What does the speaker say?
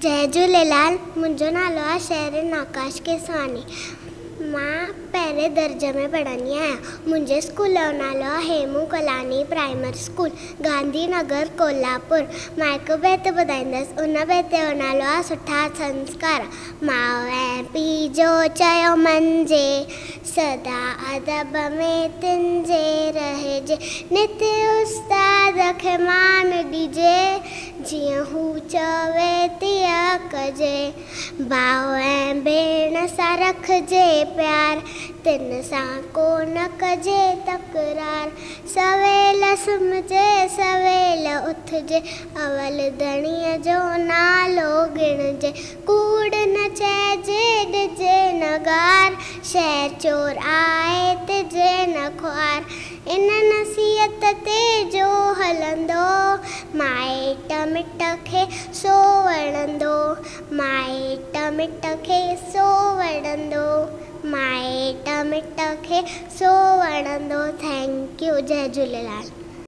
जय झूलेलाल। मुंहिंजो नालो आहे शहरिन आकाश केसवानी। मां पहिरें दर्जे में पढ़ंदी आहियां। मुंहिंजे स्कूल जो नालो आहे हेमू कलानी प्राइमरी स्कूल, गांधी नगर, कोल्हापुर। मां हिकु बैत ॿुधाईंदसि। उन बैत जो नालो आहे सुठा संस्कार। माउ ऐं पीउ जो चयो मञिजे, सदा अदब में तिंजे रहिजे, नित उस्ताद खे मान ॾिजे, जीअं हू चवे तीअं कजे। भाउ ऐं भेण सां रखिजे प्यार, तिन सां कोन कजे तकरार। सवेल सुम्हिजे सवेल उथिजे, अवल धणीअ जो नालो गिणजे। कूड़ न चइजे ॾिजे न गार, शहर चोर आहे तिजे न ख्वार। इन नसीहत ते जो हलंदो, माइट मिट खे सो वणंदो। माइट मिट खे सो वणंदो, माइट मिट खे सो वणंदो। Thank you. जय झूलेलाल।